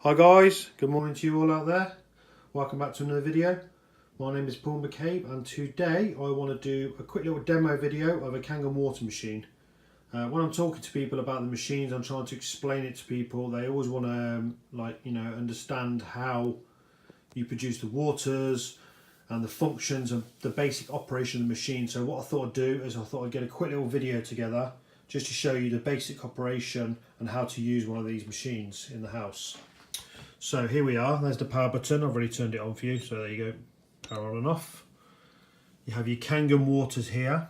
Hi guys, good morning to you all out there. Welcome back to another video. My name is Paul McCabe and today I want to do a quick little demo video of a Kangen Water Machine. When I'm talking to people about the machines, I'm trying to explain it to people. They always want to understand how you produce the waters and the functions of the basic operation of the machine. So what I thought I'd do is I thought I'd get a quick little video together just to show you the basic operation and how to use one of these machines in the house. So here we are, there's the power button. I've already turned it on for you, so there you go, power on and off. You have your Kangen waters here.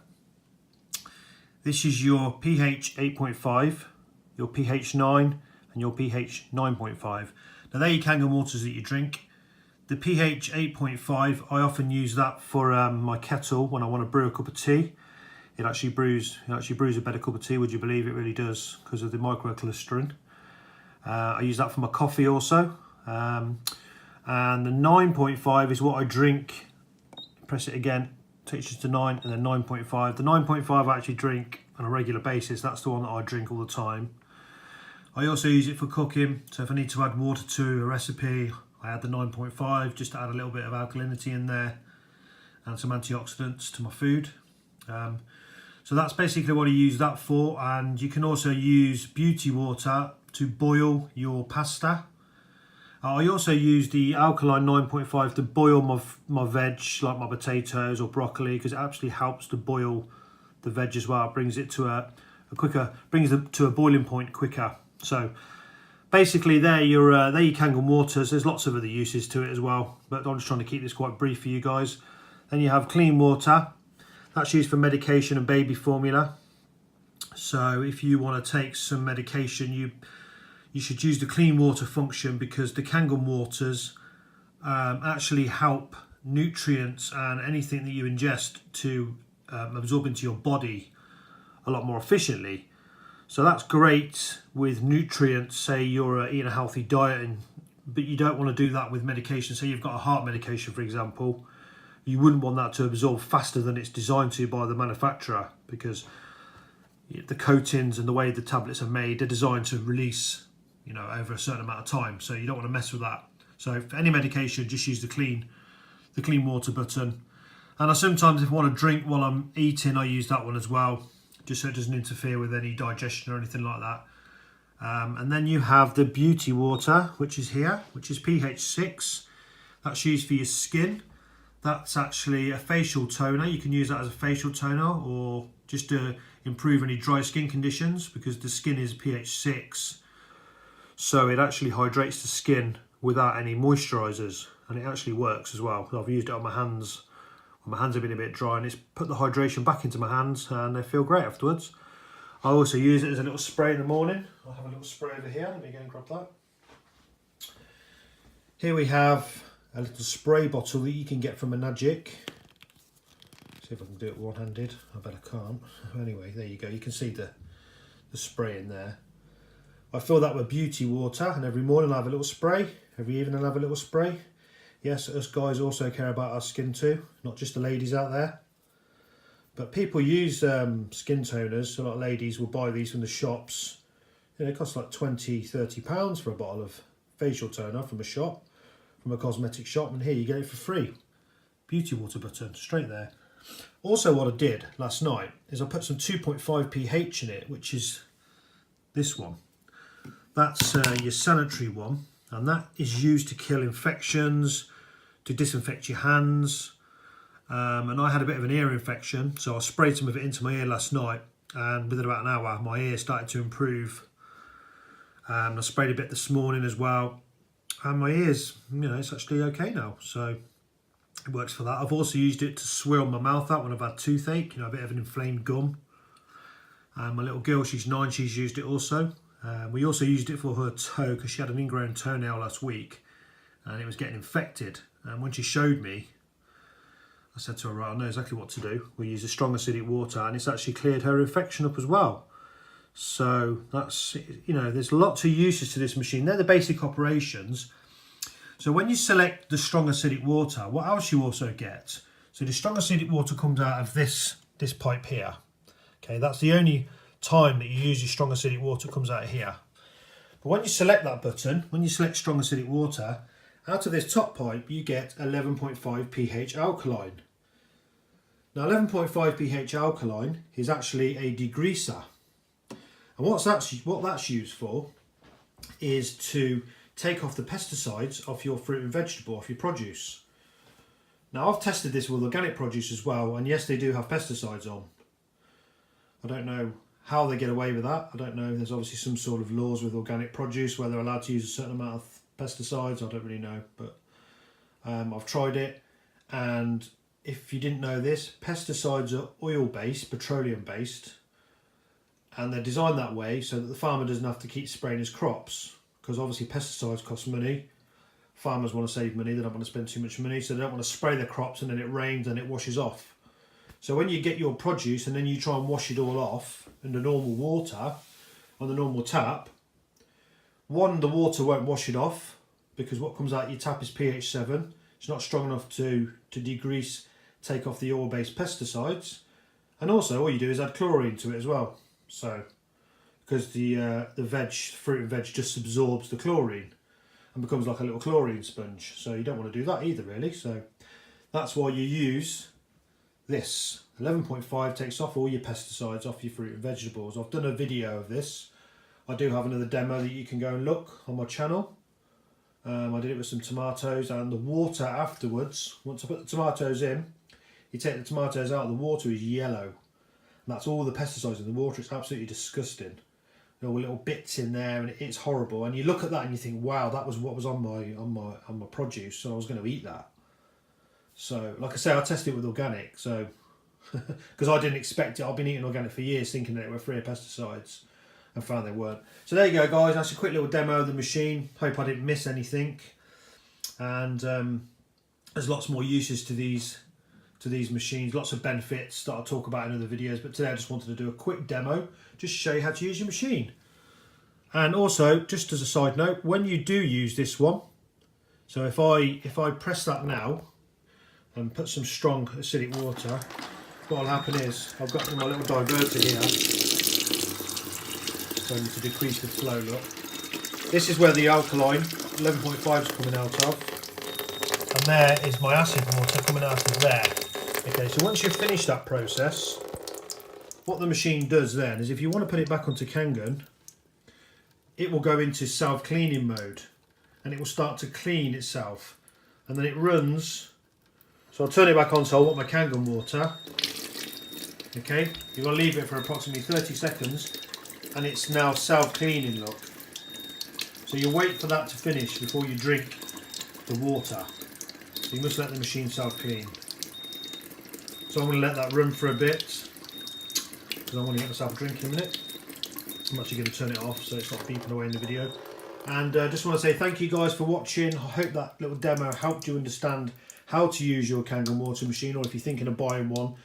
This is your pH 8.5, your pH 9 and your pH 9.5. Now they're your Kangen waters that you drink. The pH 8.5, I often use that for my kettle when I want to brew a cup of tea. It actually brews a better cup of tea, would you believe? It really does, because of the microcysteirin. I use that for my coffee also. And the 9.5 is what I drink. Press it again, takes you to 9 and then 9.5. The 9.5 I actually drink on a regular basis. That's the one that I drink all the time. I also use it for cooking. So if I need to add water to a recipe, I add the 9.5 just to add a little bit of alkalinity in there and some antioxidants to my food. So that's basically what I use that for. And you can also use beauty water to boil your pasta. I also use the alkaline 9.5 to boil my veg, like my potatoes or broccoli, because it actually helps to boil the veg as well. It brings it to a boiling point quicker. So basically they're your Kangen waters. There's lots of other uses to it as well, but I'm just trying to keep this quite brief for you guys. Then you have clean water. That's used for medication and baby formula. So if you want to take some medication, you should use the clean water function, because the Kangen waters actually help nutrients and anything that you ingest to absorb into your body a lot more efficiently. So that's great with nutrients. Say you're eating a healthy diet, but you don't want to do that with medication. Say you've got a heart medication, for example. You wouldn't want that to absorb faster than it's designed to by the manufacturer, because the coatings and the way the tablets are made, they're designed to release, over a certain amount of time. So you don't want to mess with that. So for any medication, just use the clean water button. And I sometimes, if I want to drink while I'm eating, I use that one as well, just so it doesn't interfere with any digestion or anything like that. And then you have the beauty water, which is here, which is pH 6. That's used for your skin. That's actually a facial toner. You can use that as a facial toner or just to improve any dry skin conditions, because the skin is pH 6. So it actually hydrates the skin without any moisturisers, and it actually works as well. I've used it on my hands when my hands have been a bit dry, and it's put the hydration back into my hands and they feel great afterwards. I also use it as a little spray in the morning. I have a little spray over here. Let me go and grab that. Here we have a little spray bottle that you can get from a Magic. See if I can do it one-handed. I bet I can't. Anyway, there you go. You can see the spray in there. I fill that with beauty water, and every morning I have a little spray. Every evening I have a little spray. Yes, us guys also care about our skin too, not just the ladies out there. But people use skin toners. So a lot of ladies will buy these from the shops. It costs like £20–30 for a bottle of facial toner from a shop, from a cosmetic shop, and here you get it for free. Beauty water button, straight there. Also what I did last night is I put some 2.5 pH in it, which is this one. That's your sanitary one, and that is used to kill infections, to disinfect your hands. And I had a bit of an ear infection, so I sprayed some of it into my ear last night, and within about an hour my ear started to improve. I sprayed a bit this morning as well, and my ears, it's actually okay now, so it works for that. I've also used it to swirl my mouth out when I've had toothache, a bit of an inflamed gum. My little girl, she's 9, she's used it also. We also used it for her toe, because she had an ingrown toenail last week and it was getting infected. And when she showed me, I said to her, right, I know exactly what to do. We use a strong acidic water, and it's actually cleared her infection up as well. So that's, there's lots of uses to this machine. They're the basic operations. So when you select the strong acidic water, what else you also get? So the strong acidic water comes out of this pipe here. Okay, that's the only time that you use your strong acidic water, comes out of here. But when you select that button, when you select strong acidic water, out of this top pipe you get 11.5 pH alkaline. Now 11.5 pH alkaline is actually a degreaser. And what that's used for is to take off the pesticides off your fruit and vegetable, off your produce. Now I've tested this with organic produce as well, and yes, they do have pesticides on. I don't know how they get away with that. I don't know. There's obviously some sort of laws with organic produce where they're allowed to use a certain amount of pesticides. I don't really know, but I've tried it, and if you didn't know this, pesticides are oil-based, petroleum-based, and they're designed that way so that the farmer doesn't have to keep spraying his crops, because obviously pesticides cost money. Farmers want to save money, they don't want to spend too much money, so they don't want to spray their crops and then it rains and it washes off. So when you get your produce and then you try and wash it all off in the normal water, on the normal tap, one, the water won't wash it off, because what comes out your tap is pH 7. It's not strong enough to degrease, take off the oil-based pesticides. And also all you do is add chlorine to it as well. So, because the fruit and veg just absorbs the chlorine and becomes like a little chlorine sponge. So you don't want to do that either, really. So that's why you use this. 11.5 takes off all your pesticides off your fruit and vegetables. I've done a video of this. I do have another demo that you can go and look on my channel. I did it with some tomatoes, and the water afterwards, once I put the tomatoes in, you take the tomatoes out, the water is yellow. And that's all the pesticides in the water. It's absolutely disgusting. There were little bits in there, and it's horrible. And you look at that and you think, wow, that was what was on my produce, so I was going to eat that. So, like I say, I tested it with organic, so because I didn't expect it. I've been eating organic for years, thinking that it were free of pesticides, and found they weren't. So there you go, guys. That's a quick little demo of the machine. Hope I didn't miss anything. And there's lots more uses to these machines, lots of benefits that I'll talk about in other videos, but today I just wanted to do a quick demo just to show you how to use your machine. And also, just as a side note, when you do use this one, so if I press that now and put some strong acidic water, what will happen is I've got my little diverter here, so I need to decrease the flow. Look, this is where the alkaline 11.5 is coming out of, and there is my acid water coming out of there. Okay, so once you've finished that process, what the machine does then is, if you want to put it back onto Kangen, it will go into self-cleaning mode, and it will start to clean itself, and then it runs. So I'll turn it back on, so I want my Kangen water. Okay, you're going to leave it for approximately 30 seconds, and it's now self-cleaning, look. So you wait for that to finish before you drink the water. So you must let the machine self-clean. So I'm going to let that run for a bit, because I want to get myself a drink in a minute. I'm actually going to turn it off so it's not beeping away in the video. And just want to say thank you guys for watching. I hope that little demo helped you understand how to use your Kangen water machine, or if you're thinking of buying one,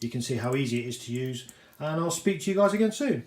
you can see how easy it is to use. And I'll speak to you guys again soon.